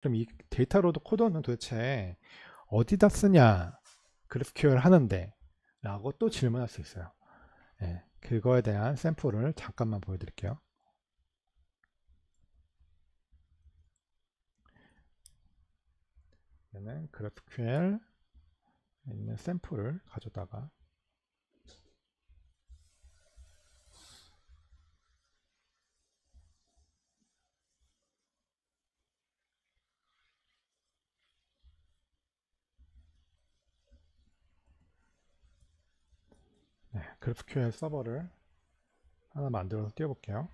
그럼 이 데이터 로드 코드는 도대체 어디다 쓰냐, GraphQL 하는데 라고 또 질문할 수 있어요. 예, 그거에 대한 샘플을 잠깐만 보여드릴게요. 얘는 GraphQL 있는 샘플을 가져다가 네, GraphQL 서버를 하나 만들어서 띄워볼게요.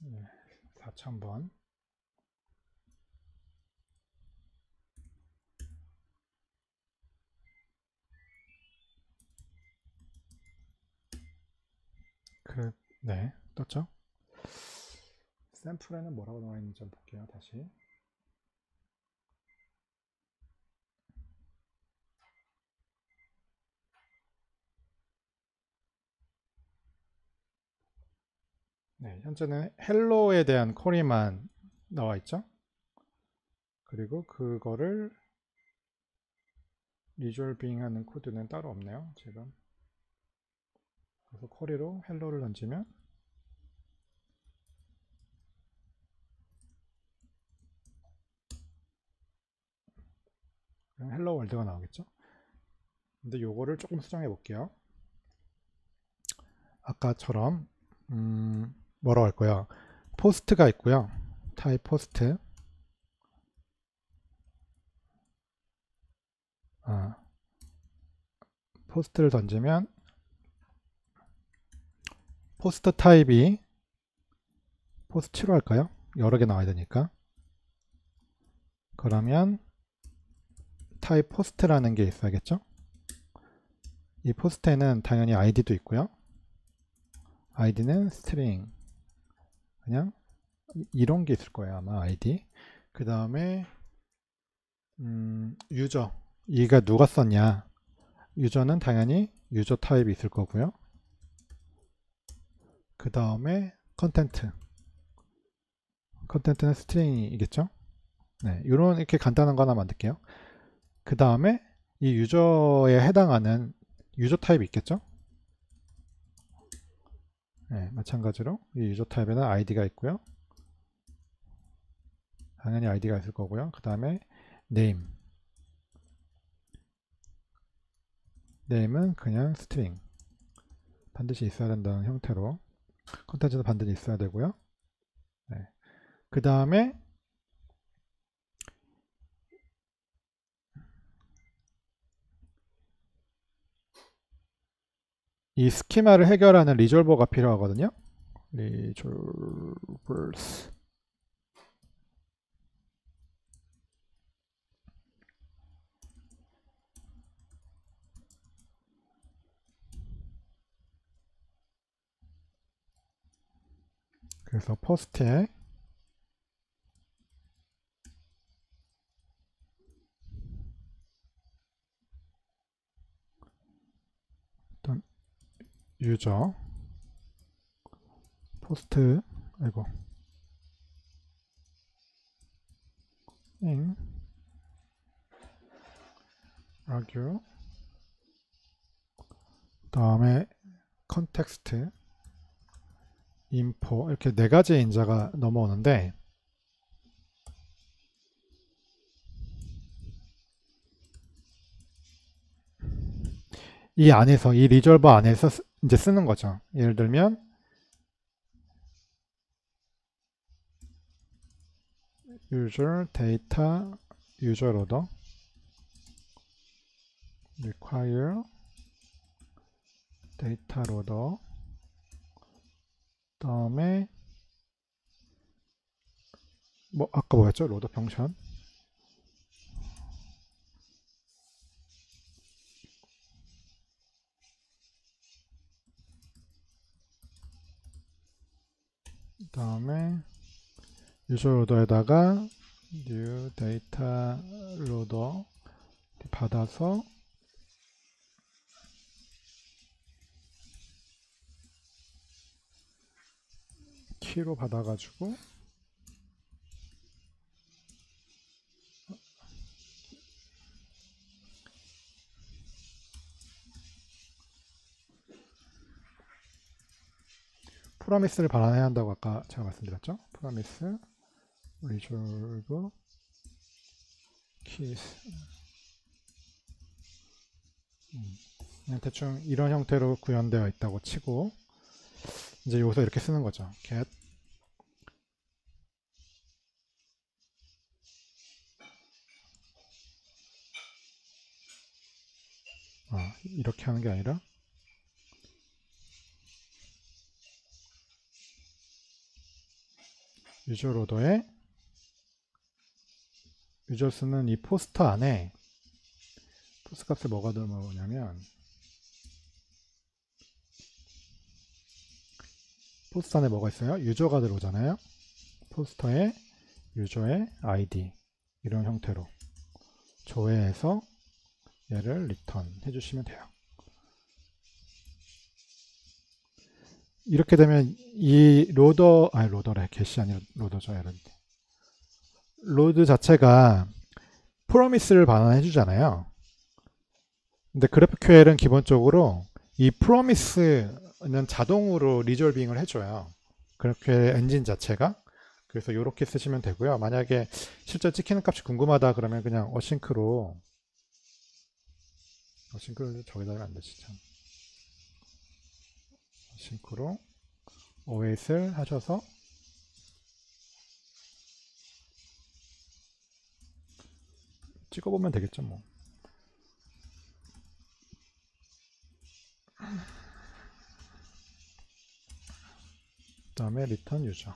네, 4000번. 네, 떴죠? 샘플에는 뭐라고 나와 있는지 좀 볼게요. 다시. 네, 현재는 헬로에 대한 쿼리만 나와 있죠. 그리고 그거를 리졸빙 하는 코드는 따로 없네요, 지금. 그래서 쿼리로 헬로를 던지면 그냥 헬로 월드가 나오겠죠. 근데 요거를 조금 수정해 볼게요. 아까처럼 뭐라고 할 거야? 포스트가 있고요. 타입 포스트. 포스트를 던지면 포스트 타입이 포스트로 할까요? 여러 개 나와야 되니까. 그러면 타입 포스트라는 게 있어야겠죠? 이 포스트에는 당연히 id도 있고요. id는 string. 그냥 이런 게 있을 거예요, 아마 id. 그 다음에 유저. 얘가 누가 썼냐? 유저는 당연히 유저 타입이 있을 거고요. 그 다음에 컨텐트. 컨텐트는 스트링이겠죠? 네, 이런 이렇게 간단한 거 하나 만들게요. 그 다음에 이 유저에 해당하는 유저 타입이 있겠죠? 네, 마찬가지로 이 유저 타입에는 id가 있고요. 당연히 id가 있을 거고요. 그 다음에 name. name은 그냥 string. 반드시 있어야 된다는 형태로. 컨텐츠도 반드시 있어야 되고요. 네. 그 다음에 이 스키마를 해결하는 리졸버가 필요하거든요. resolvers. 그래서 퍼스트에 어떤 유저 포스트 아이고 인 argue 다음에 컨텍스트 info 이렇게 네 가지의 인자가 넘어오는데 이 안에서 이 리졸버 안에서 이제 쓰는 거죠. 예를 들면 user data user order require data loader 다음에 뭐 아까 뭐였죠? 로더 펑션 다음에 유저 로더에다가 new data loader 받아서 키로 받아가지고 프로미스를 반환해야 한다고 아까 제가 말씀드렸죠. 프로미스 resolve keys. 그냥 대충 이런 형태로 구현되어 있다고 치고 이제 여기서 이렇게 쓰는 거죠. get 이렇게 하는 게 아니라 유저 로더에 유저스는 이 포스터 안에 포스트 값에 뭐가 들어오냐면 포스터 안에 뭐가 있어요? 유저가 들어오잖아요. 포스터에 유저의 아이디 이런 형태로 조회해서 얘를 리턴 해주시면 돼요. 이렇게 되면 이 로더래 get이 아니라 로더죠. 로드 자체가 프로미스를 반환해 주잖아요. 근데 GraphQL은 기본적으로 이 프로미스는 자동으로 리졸빙을 해줘요. GraphQL 엔진 자체가. 그래서 이렇게 쓰시면 되고요. 만약에 실제 찍히는 값이 궁금하다 그러면 그냥 어싱크로 저기다 하면 안 되지 참. 어싱크로 await을 하셔서 찍어보면 되겠죠 뭐. 그 다음에 return user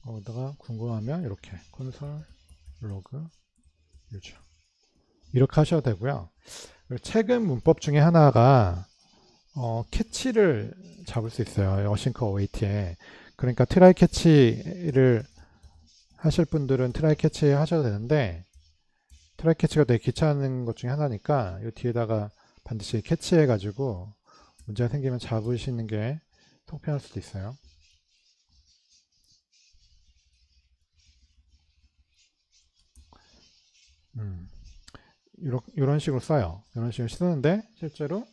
거기다가 궁금하면 이렇게 console log user 이렇게 하셔도 되고요. 최근 문법 중에 하나가 캐치를 잡을 수 있어요. 어싱크 어웨이트에. 그러니까 트라이 캐치를 하실 분들은 트라이 캐치 하셔도 되는데 트라이 캐치가 되게 귀찮은 것 중에 하나니까 이 뒤에다가 반드시 캐치해 가지고 문제가 생기면 잡으시는 게 속편할 수도 있어요. 이런 식으로 써요. 이런 식으로 쓰는데 실제로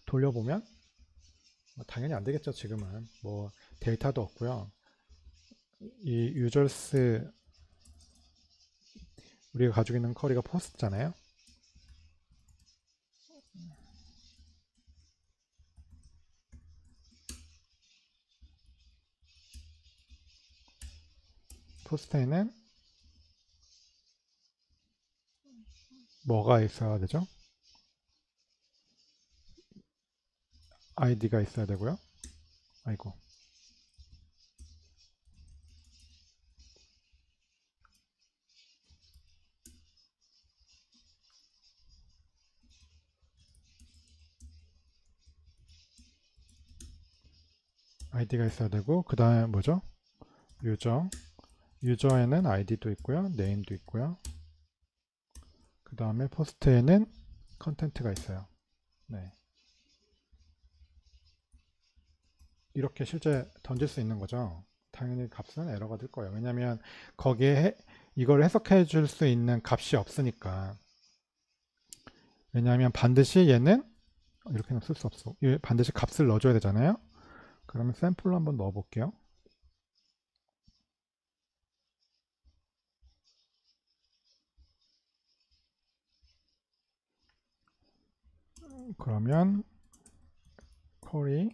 돌려보면 당연히 안 되겠죠. 지금은 뭐 데이터도 없고요. 이 유저스 우리가 가지고 있는 쿼리가 포스트잖아요. 포스트에는 뭐가 있어야 되죠? 아이디가 있어야 되고요. 아이고. 아이디가 있어야 되고 그 다음에 뭐죠? 유저에는 아이디도 있고요. 네임도 있고요. 그 다음에 포스트에는 컨텐트가 있어요. 네. 이렇게 실제 던질 수 있는 거죠. 당연히 값은 에러가 될 거예요. 왜냐하면 거기에 이걸 해석해 줄 수 있는 값이 없으니까. 왜냐하면 반드시 얘는 이렇게는 쓸 수 없어. 반드시 값을 넣어줘야 되잖아요. 그러면 샘플로 한번 넣어 볼게요. 그러면 쿼리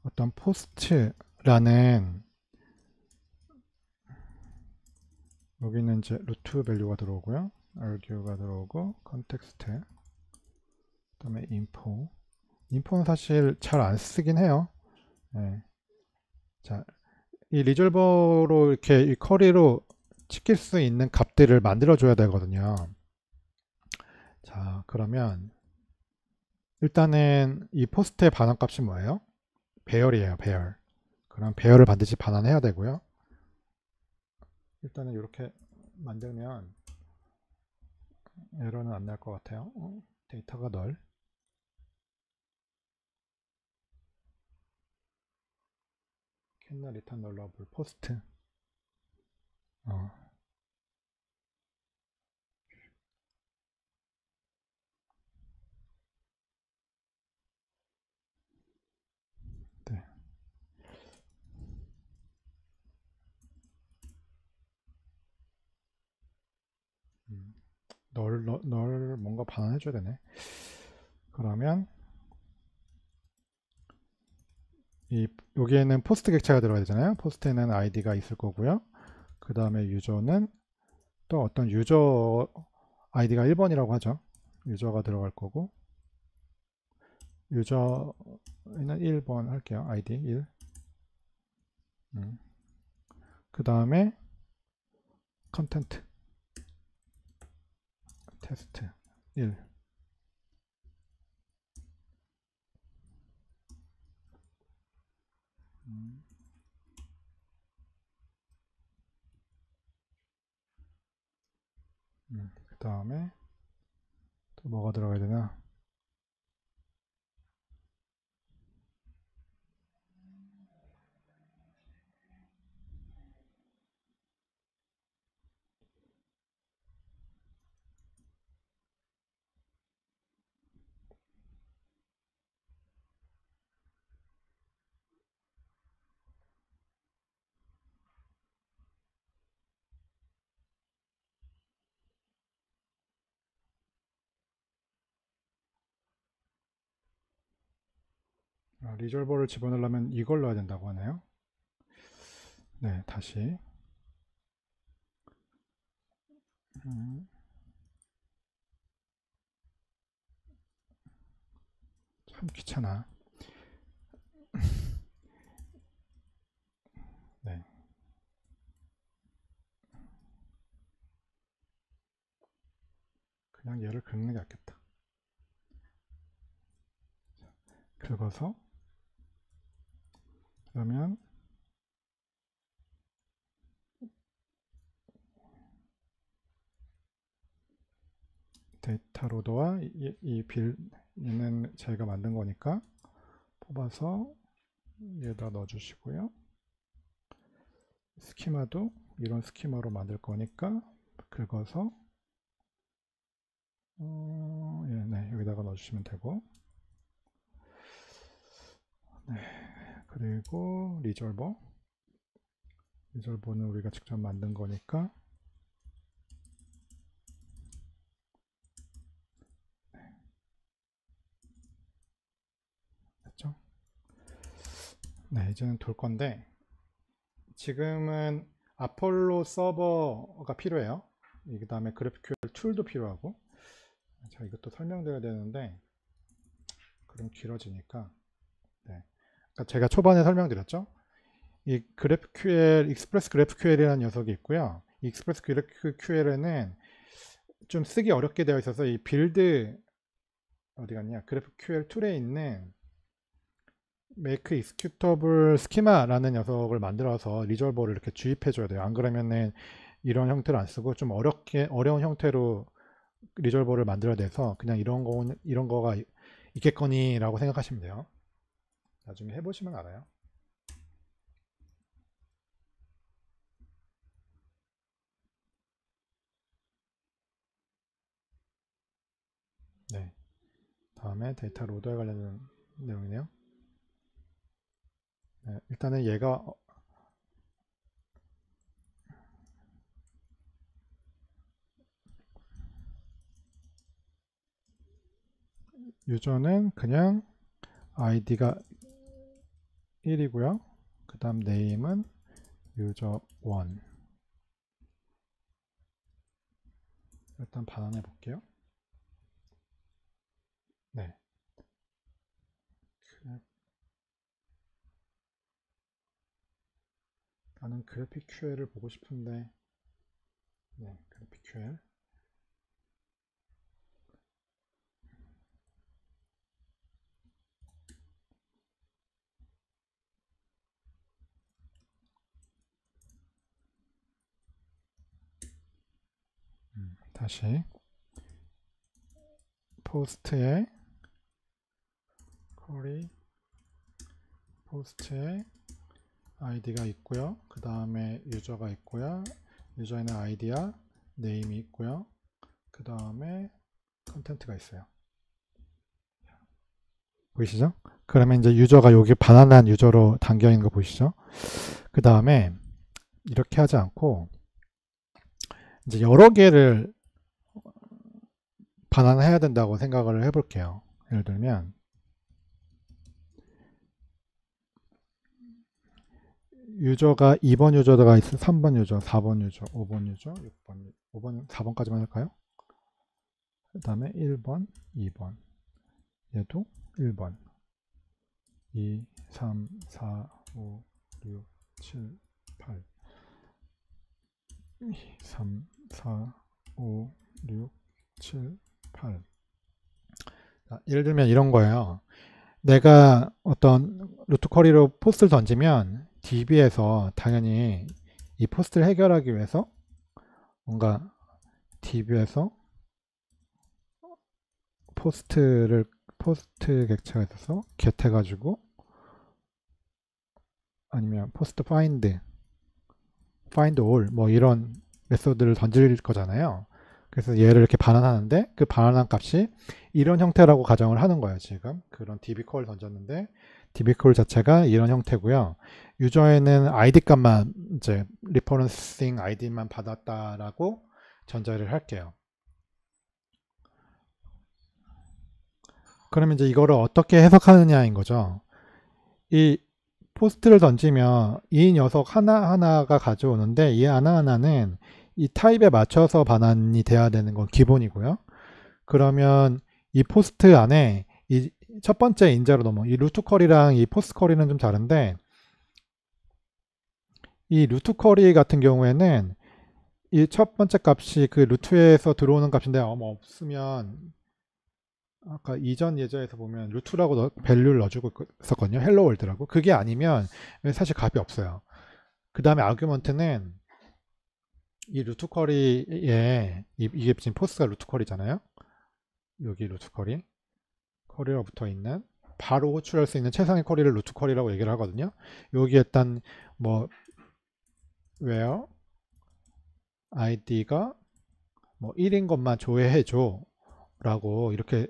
어떤 포스트라는 여기는 이제 루트 밸류가 들어오고요. argue가 들어오고 컨텍스트 그 다음에 info는 사실 잘 안 쓰긴 해요. 네. 자, 이 리졸버로 이렇게 이 쿼리로 시킬 수 있는 값들을 만들어 줘야 되거든요. 자, 그러면 일단은 이 포스트의 반환값이 뭐예요? 배열이에요, 배열. 그럼 배열을 반드시 반환해야 되고요. 일단은 이렇게 만들면 에러는 안 날 것 같아요. 데이터가 널. 캔나 리턴 널러블 포스트. 네. 널 뭔가 반환해줘야 되네. 그러면 여기에는 포스트 객체가 들어가야 되잖아요. 포스트에는 아이디가 있을 거고요. 그 다음에 유저는 또 어떤 유저 아이디가 1번이라고 하죠. 유저가 들어갈 거고 유저는 1번 할게요. 아이디 1. 그 다음에 컨텐트 테스트 1. 그 다음에 또 뭐가 들어가야 되나? 리졸버를 집어넣으려면 이걸 넣어야 된다고 하네요. 네, 다시. 참 귀찮아. 네. 그냥 얘를 긁는 게 낫겠다. 긁어서 그러면 데이터 로더와 얘는 저희가 만든 거니까 뽑아서 여기다 넣어주시고요. 스키마도 이런 스키마로 만들 거니까 긁어서 네, 여기다가 넣어주시면 되고, 네, 그리고 리졸버는 우리가 직접 만든 거니까 됐죠? 네, 이제는 돌 건데 지금은 아폴로 서버가 필요해요. 그 다음에 GraphQL 툴도 필요하고. 자, 이것도 설명드려야 되는데 그럼 길어지니까. 네. 그러니까 제가 초반에 설명드렸죠. 이 GraphQL, 익스프레스 GraphQL이라는 녀석이 있고요. 이 익스프레스 GraphQL에는 좀 쓰기 어렵게 되어 있어서 이 빌드 어디 갔냐? GraphQL 툴에 있는 make executable schema라는 녀석을 만들어서 리졸버를 이렇게 주입해 줘야 돼요. 안 그러면은 이런 형태를 안 쓰고 좀 어려운 형태로 리졸버를 만들어야 돼서 그냥 이런 거가 있겠거니라고 생각하시면 돼요. 나중에 해보시면 알아요. 네. 다음에 데이터 로드에 관련된 내용이네요. 네, 일단은 얘가 유저는 그냥 아이디가 1이고요. 그 다음 네임은 유저 1. 일단 반환해 볼게요. 네. 나는 그래픽 QL을 보고 싶은데, 네, 그래픽 QL. 다시 포스트에 쿼리 포스트에 아이디가 있고요. 그 다음에 유저가 있고요. 유저에는 아이디와 네임이 있고요. 그 다음에 컨텐트가 있어요. 보이시죠? 그러면 이제 유저가 여기 바나나 유저로 담겨 있는 거 보이시죠? 그 다음에 이렇게 하지 않고 이제 여러 개를 반환해야 된다고 생각을 해볼게요. 예를 들면 유저가 2번 유저가 있어 3번 유저, 4번 유저, 5번 유저, 6번, 5번, 4번까지만 할까요? 그 다음에 1번, 2번, 얘도 1번, 2, 3, 4, 5, 6, 7, 8, 2, 3, 4, 5, 6, 7, 8. 자, 예를 들면 이런 거예요. 내가 어떤 루트 쿼리로 포스트를 던지면 DB에서 당연히 이 포스트를 해결하기 위해서 뭔가 DB에서 포스트 객체가 있어서 get 해가지고 아니면 포스트 find all 뭐 이런 메소드를 던질 거잖아요. 그래서 얘를 이렇게 반환하는데 그 반환한 값이 이런 형태라고 가정을 하는 거예요. 지금 그런 dbcall 던졌는데 dbcall 자체가 이런 형태고요. 유저에는 id 값만 이제 referencing id만 받았다라고 전제를 할게요. 그러면 이제 이거를 어떻게 해석하느냐인 거죠. 이 포스트를 던지면 이 녀석 하나하나가 가져오는데 이 하나하나는 이 타입에 맞춰서 반환이 돼야 되는 건 기본이고요. 그러면 이 포스트 안에 이 첫 번째 인자로 넘어 이 루트 쿼리랑 이 포스트 쿼리는 좀 다른데 이 루트 쿼리 같은 경우에는 이 첫 번째 값이 그 루트에서 들어오는 값인데 없으면 아까 이전 예제에서 보면 루트라고 밸류를 넣어주고 있었거든요. 헬로 월드라고. 그게 아니면 사실 값이 없어요. 그 다음에 아규먼트는 이 루트 쿼리에 이게 지금 포스트가 루트 쿼리잖아요. 여기 루트 쿼리로 붙어 있는 바로 호출할 수 있는 최상의 쿼리를 루트 쿼리라고 얘기를 하거든요. 여기 일단 뭐 where id가 뭐 1인 것만 조회해줘 라고 이렇게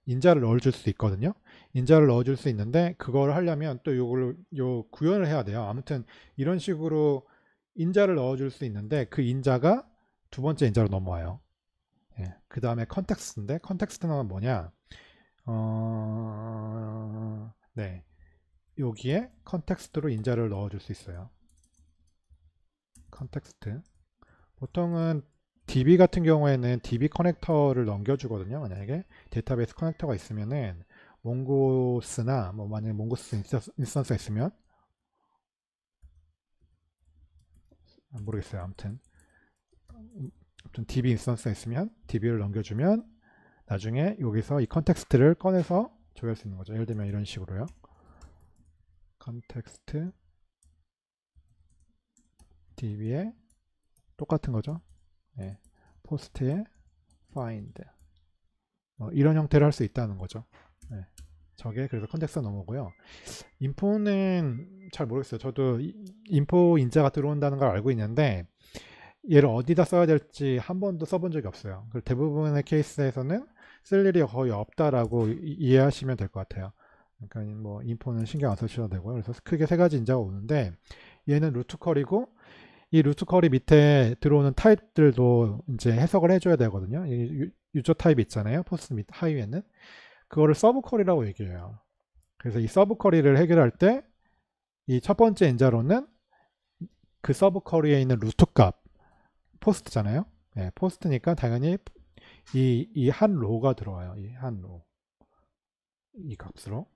인자를 넣어줄 수 있거든요. 인자를 넣어줄 수 있는데 그걸 하려면 또 요 구현을 해야 돼요. 아무튼 이런 식으로 인자를 넣어줄 수 있는데 그 인자가 두 번째 인자로 넘어와요. 예. 그 다음에 컨텍스트인데 컨텍스트는 뭐냐? 네, 여기에 컨텍스트로 인자를 넣어줄 수 있어요. 컨텍스트. 보통은 DB 같은 경우에는 DB 커넥터를 넘겨주거든요. 만약에 데이터베이스 커넥터가 있으면은 몽고스나 뭐 만약에 몽고스 인스턴스가 있으면 모르겠어요. 아무튼 DB 인스턴스가 있으면 DB를 넘겨주면 나중에 여기서 이 컨텍스트를 꺼내서 조회할 수 있는 거죠. 예를 들면 이런 식으로요. 컨텍스트 DB에 똑같은 거죠. 네. 포스트에 find 이런 형태를 할 수 있다는 거죠. 네. 저게 그래서 컨텍스트가 넘어오고요. 인포는 잘 모르겠어요. 저도 인포 인자가 들어온다는 걸 알고 있는데 얘를 어디다 써야 될지 한 번도 써본 적이 없어요. 대부분의 케이스에서는 쓸 일이 거의 없다라고 이해하시면 될 것 같아요. 그러니까 뭐 인포는 신경 안 쓰셔도 되고요. 그래서 크게 세 가지 인자가 오는데 얘는 루트 쿼리고 이 루트 쿼리 밑에 들어오는 타입들도 이제 해석을 해줘야 되거든요. 유저 타입 있잖아요. 포스트 밑 하위에는 그거를 서브 쿼리라고 얘기해요. 그래서 이 서브 쿼리를 해결할 때 이 첫 번째 인자로는 그 서브 쿼리에 있는 루트 값 포스트잖아요. 네, 포스트니까 당연히 이 한 로가 들어와요. 이 한 로. 이 값으로.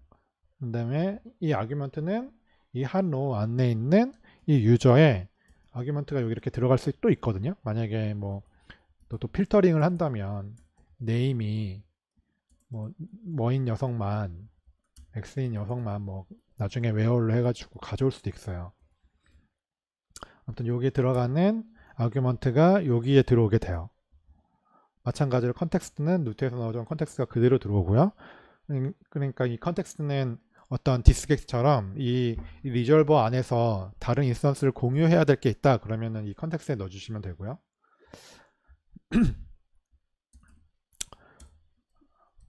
그 다음에 이 아규먼트는 이 한 로 안에 있는 이 유저의 아규먼트가 여기 이렇게 들어갈 수도 있거든요. 만약에 뭐 또 필터링을 한다면 네임이 뭐인 녀석만 X인 녀석만 뭐 나중에 웨어로 해가지고 가져올 수도 있어요. 아무튼 여기에 들어가는 아규먼트가 여기에 들어오게 돼요. 마찬가지로 컨텍스트는 루트에서 넣어준 컨텍스트가 그대로 들어오고요. 그러니까 이 컨텍스트는 어떤 디스객처럼 이 리졸버 안에서 다른 인스턴스를 공유해야 될 게 있다. 그러면은 이 컨텍스트에 넣어주시면 되고요.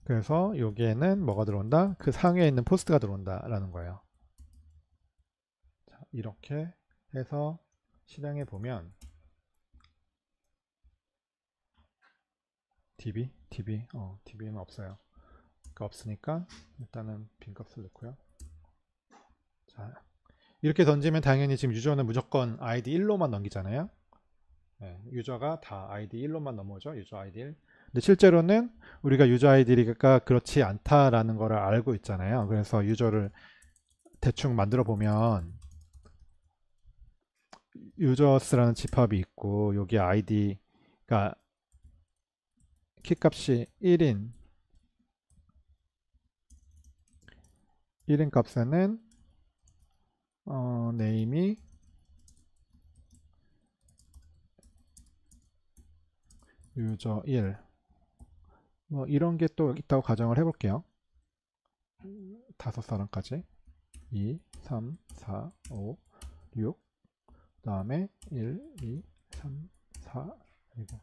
그래서 여기에는 뭐가 들어온다? 그 상위에 있는 포스트가 들어온다라는 거예요. 자, 이렇게 해서 실행해 보면 DB는 없어요. 그러니까 없으니까 일단은 빈 값을 넣고요. 자, 이렇게 던지면 당연히 지금 유저는 무조건 ID 1로만 넘기잖아요. 네, 유저가 다 ID 1로만 넘어오죠. 유저 ID 1. 근데 실제로는 우리가 유저 아이디가 그렇지 않다라는 거를 알고 있잖아요. 그래서 유저를 대충 만들어 보면 유저스라는 집합이 있고 여기 아이디가 키값이 1인 값에는 네임이 유저 1 뭐 이런 게 또 있다고 가정을 해볼게요. 5사람까지 2, 3, 4, 5, 6 그 다음에 1, 2, 3, 4 그리고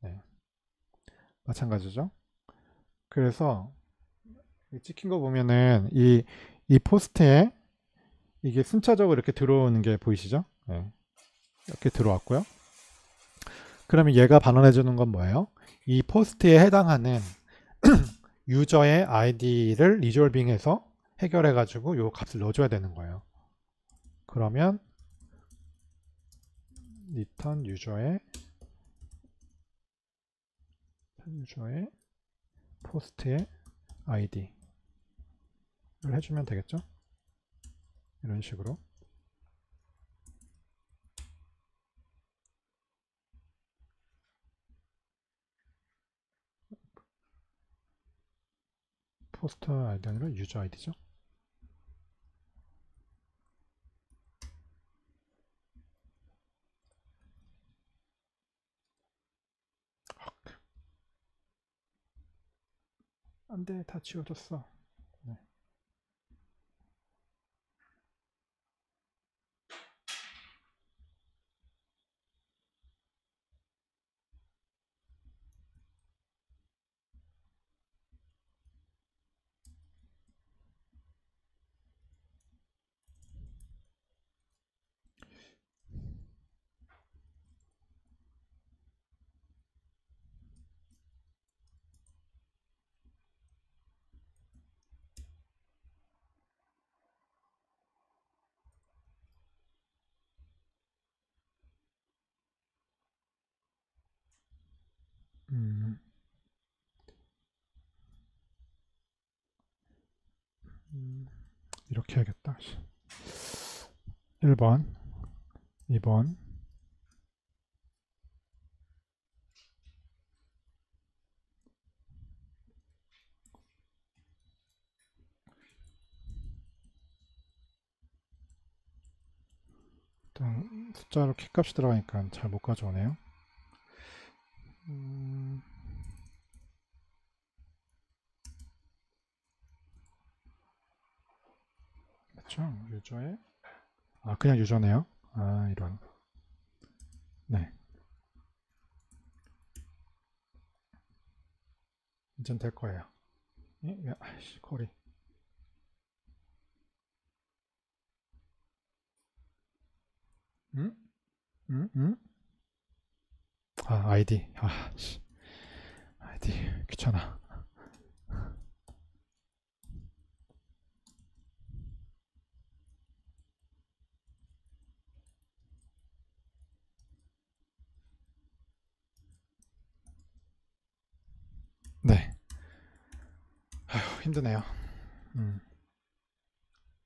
네, 마찬가지죠. 그래서 찍힌 거 보면은 이 포스트에 이게 순차적으로 이렇게 들어오는 게 보이시죠? 네, 이렇게 들어왔고요. 그러면 얘가 반환해 주는 건 뭐예요? 이 포스트에 해당하는 유저의 아이디를 리졸빙해서 해결해 가지고 요 값을 넣어줘야 되는 거예요. 그러면 return 유저의 포스트의 아이디를 해주면 되겠죠? 이런 식으로. 포스트 아이디 아니라 유저 아이디죠. 안돼, 다 지워졌어. 네. 이렇게 해야겠다. 1번, 2번, 일단 숫자로 키값이 들어가니까 잘 못 가져오네요. 그렇죠. 유저의 그냥 유저네요. 이런. 네. 이젠 될 거예요. 아이씨, 거리. 아이디. 아이디. 귀찮아. 네. 아휴, 힘드네요.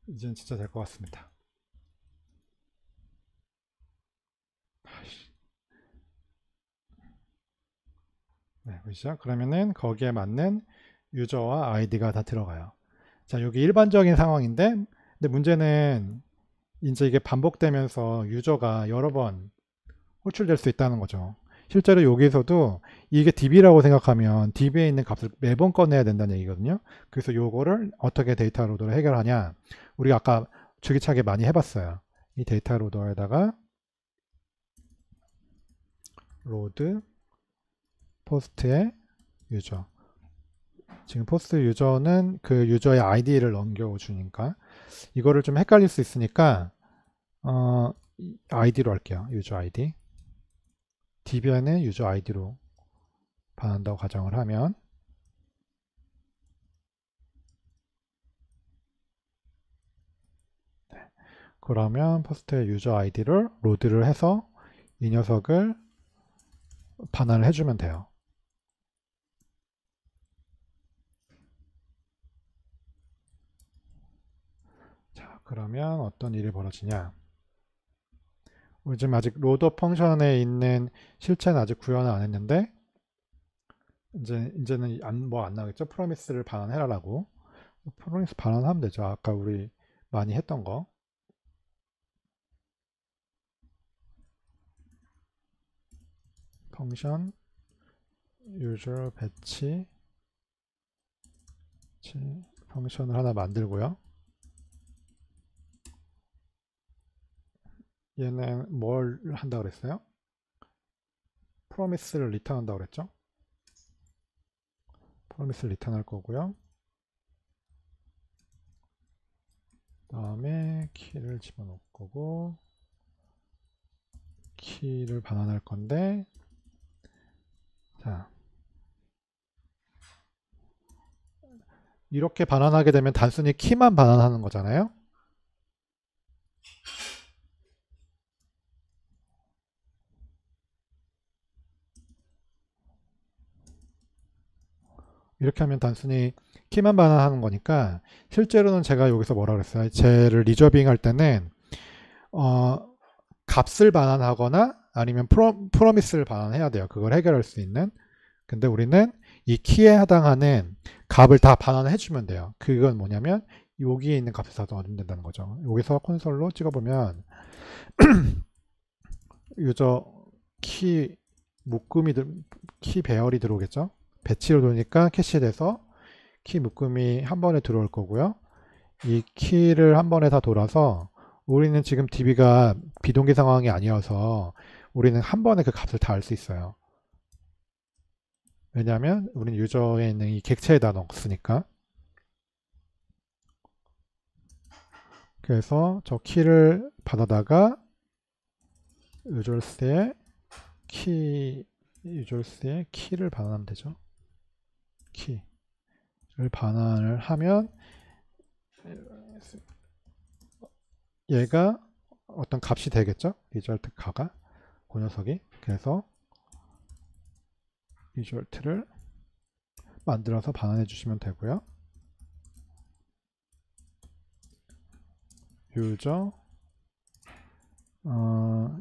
이젠 진짜 될 것 같습니다. 네, 보시죠? 그러면은 거기에 맞는 유저와 아이디가 다 들어가요. 자, 여기 일반적인 상황인데, 근데 문제는 이제 이게 반복되면서 유저가 여러 번 호출될 수 있다는 거죠. 실제로 여기서도 이게 db라고 생각하면 db에 있는 값을 매번 꺼내야 된다는 얘기거든요. 그래서 요거를 어떻게 데이터 로더로 해결하냐. 우리가 아까 줄기차게 많이 해봤어요. 이 데이터 로더에다가 로드 포스트의 유저. 지금 포스트 유저는 그 유저의 아이디를 넘겨주니까 이거를 좀 헷갈릴 수 있으니까 아이디로 할게요. 유저 아이디. db에는 유저 아이디로 반한다고 가정을 하면 그러면 포스트의 유저 아이디를 로드를 해서 이 녀석을 반환을 해주면 돼요. 자, 그러면 어떤 일이 벌어지냐. 지금 아직 로더 펑션에 있는 실체는 아직 구현을 안 했는데 이제는 뭐 안 나오겠죠? 프로미스를 반환해라라고. 프로미스 반환하면 되죠. 아까 우리 많이 했던 거. 펑션 user 배치 펑션을 하나 만들고요. 얘는 뭘 한다고 그랬어요? 프로미스를 리턴한다고 그랬죠? 프로미스를 리턴할 거고요. 다음에 키를 집어넣을 거고 키를 반환할 건데 자 이렇게 반환하게 되면 단순히 키만 반환하는 거잖아요. 이렇게 하면 단순히 키만 반환하는 거니까 실제로는 제가 여기서 뭐라 그랬어요? 쟤를 리저빙 할 때는 값을 반환하거나 아니면 프로미스를 반환해야 돼요. 그걸 해결할 수 있는. 근데 우리는 이 키에 해당하는 값을 다 반환해 주면 돼요. 그건 뭐냐면 여기에 있는 값을 다 넣어주면 된다는 거죠. 여기서 콘솔로 찍어보면 유저 키 묶음이 키 배열이 들어오겠죠. 배치로 돌리니까 캐시돼서 키 묶음이 한 번에 들어올 거고요. 이 키를 한 번에 다 돌아서 우리는 지금 db가 비동기 상황이 아니어서 우리는 한 번에 그 값을 다 알 수 있어요. 왜냐하면 우리는 유저에 있는 이 객체에다 넣었으니까. 그래서 저 키를 받아다가 유저스의 키를 반환하면 되죠. 키를 반환을 하면 얘가 어떤 값이 되겠죠. 리절트 가가 그 녀석이. 그래서 리절트를 만들어서 반환해 주시면 되고요. 유저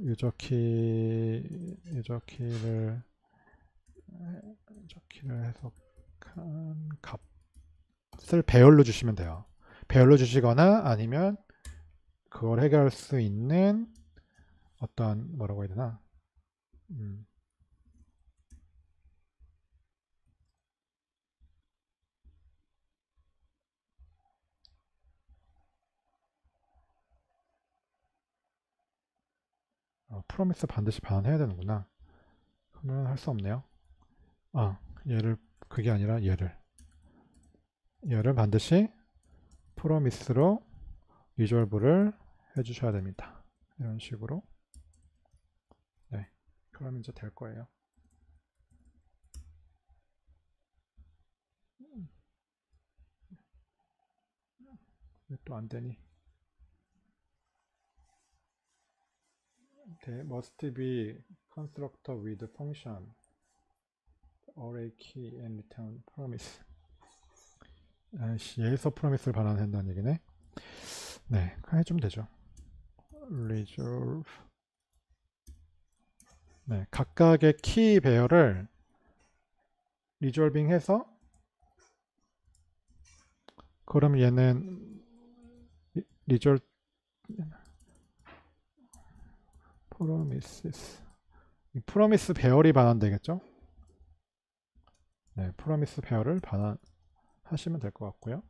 유저키를 해석한 값을 배열로 주시면 돼요. 배열로 주시거나 아니면 그걸 해결할 수 있는 어떤 뭐라고 해야 되나 프로미스 반드시 반환해야 되는구나. 그러면 할 수 없네요. 얘를 그게 아니라 얘를 반드시 프로미스로 리졸브를 해주셔야 됩니다. 이런 식으로. 네, 그럼 이제 될 거예요. 왜 또 안 되니? There must be constructor with function array key and return promise. 얘에서 프로미스를 반환한다는 얘기네. 네, 해주면 되죠. resolve. 네, 각각의 키 배열을 resolving 해서 그럼 얘는 result promises 이 프로미스 배열이 반환되겠죠? 네, 프로미스 배열을 반환하시면 될 것 같고요.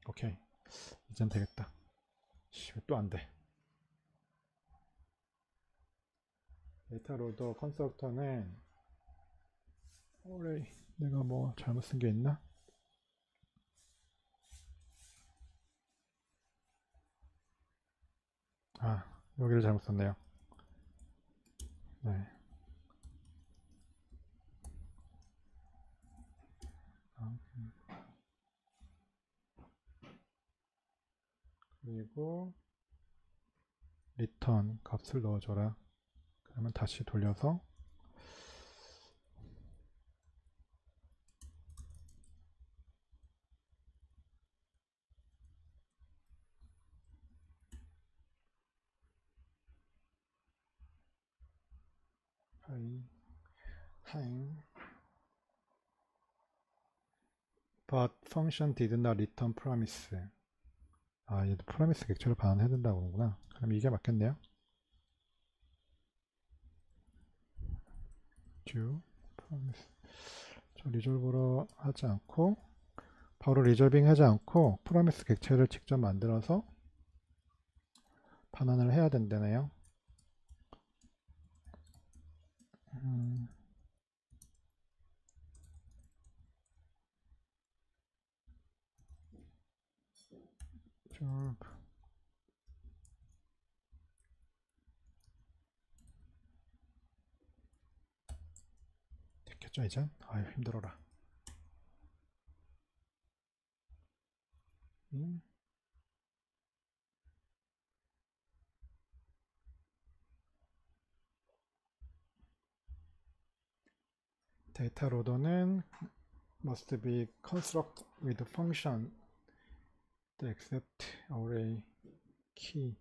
오케이, 이젠 되겠다. 또 안 돼. 데이터 로더 컨스트럭터는 어레이, 내가 뭐 잘못 쓴 게 있나? 아, 여기를 잘못 썼네요. 네. 그리고 리턴 값을 넣어줘라. 그러면 다시 돌려서 time but function did not return promise. 아, 얘도 promise 객체를 반환해야 된다고 그러는구나. 그럼 이게 맞겠네요. do promise. 저 리졸버로 하지 않고 바로 리졸빙 하지 않고 promise 객체를 직접 만들어서 반환을 해야 된다네요. 됐겠죠 이제? 아유 힘들어라. 데이터 로더는 must be construct with function that accept array key.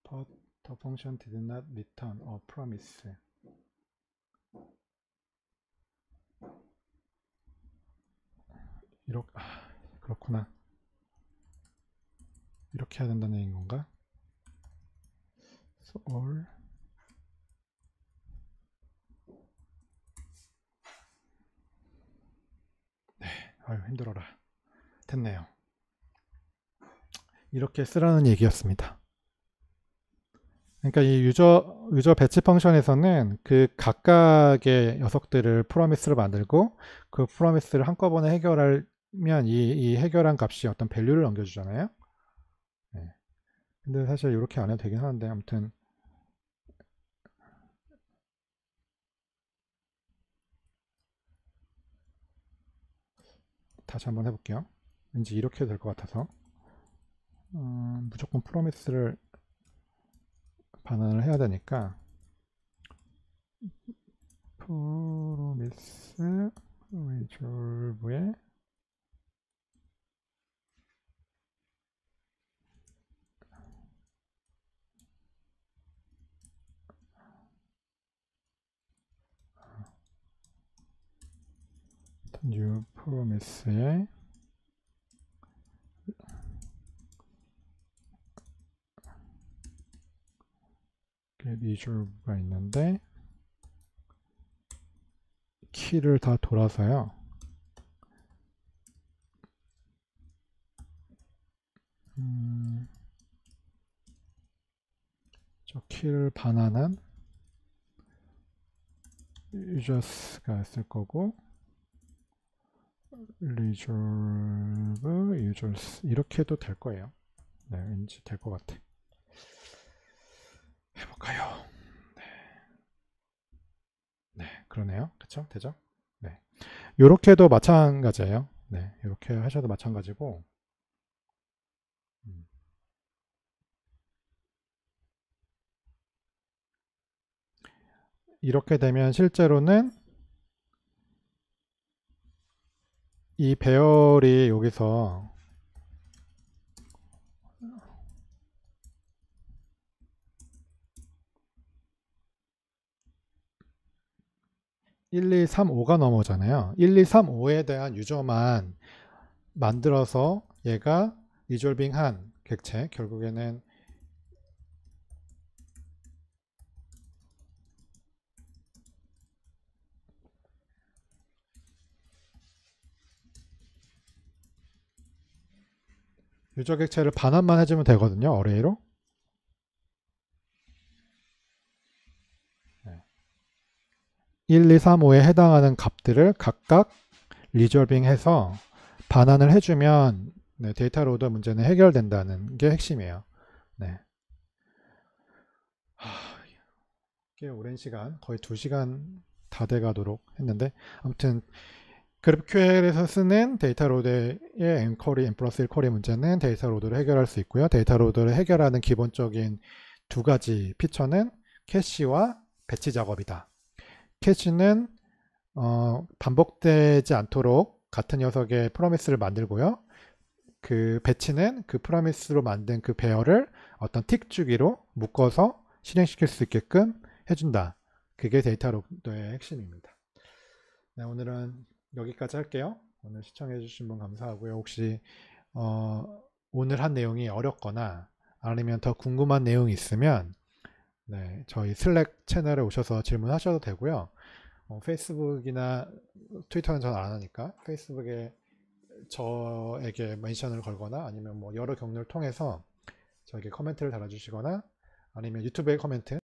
But the function did not return a promise. 이렇게 그렇구나. 이렇게 해야 된다는 얘기인 건가? So all 네, 아유 힘들어라. 됐네요. 이렇게 쓰라는 얘기였습니다. 그러니까 이 유저 배치 펑션에서는 그 각각의 녀석들을 프로미스를 만들고 그 프로미스를 한꺼번에 해결하면 이 해결한 값이 어떤 밸류를 넘겨주잖아요. 네. 근데 사실 이렇게 안 해도 되긴 하는데 아무튼 다시 한번 해볼게요. 왠지 이렇게 해도 될 것 같아서 무조건 프로미스를 반환을 해야 되니까 프로미스 리졸브에 new promise에 리졸브가 있는데 키를 다 돌아서요. 저 키를 반환한 users가 있을 거고 resolve users 이렇게 해도 될 거예요. 네, 왠지 될 것 같아. 해볼까요? 네, 네 그러네요. 그쵸? 되죠? 네, 요렇게도 마찬가지예요. 네, 이렇게 하셔도 마찬가지고 이렇게 되면 실제로는 이 배열이 여기서 1, 2, 3, 5가 넘어오잖아요. 1, 2, 3, 5에 대한 유저만 만들어서 얘가 리졸빙한 객체, 결국에는 유저 객체를 반환만 해주면 되거든요. 어레이로. 1, 2, 3, 5에 해당하는 값들을 각각 리졸빙해서 반환을 해주면 네, 데이터 로더 문제는 해결된다는 게 핵심이에요. 네. 꽤 오랜 시간, 거의 2시간 다 돼가도록 했는데, 아무튼 GraphQL에서 쓰는 데이터 로드의 M쿼리, M+1 쿼리 문제는 데이터 로드를 해결할 수 있고요. 데이터 로드를 해결하는 기본적인 두 가지 피처는 캐시와 배치 작업이다. 캐시는 반복되지 않도록 같은 녀석의 프로미스를 만들고요. 그 배치는 그 프로미스로 만든 그 배열을 어떤 틱 주기로 묶어서 실행시킬 수 있게끔 해준다. 그게 데이터 로드의 핵심입니다. 네, 오늘은 여기까지 할게요. 오늘 시청해주신 분 감사하고요. 혹시 오늘 한 내용이 어렵거나 아니면 더 궁금한 내용이 있으면 네, 저희 슬랙 채널에 오셔서 질문하셔도 되고요. 페이스북이나 트위터는 전 안 하니까 페이스북에 저에게 멘션을 걸거나 아니면 뭐 여러 경로를 통해서 저에게 코멘트를 달아주시거나 아니면 유튜브에 코멘트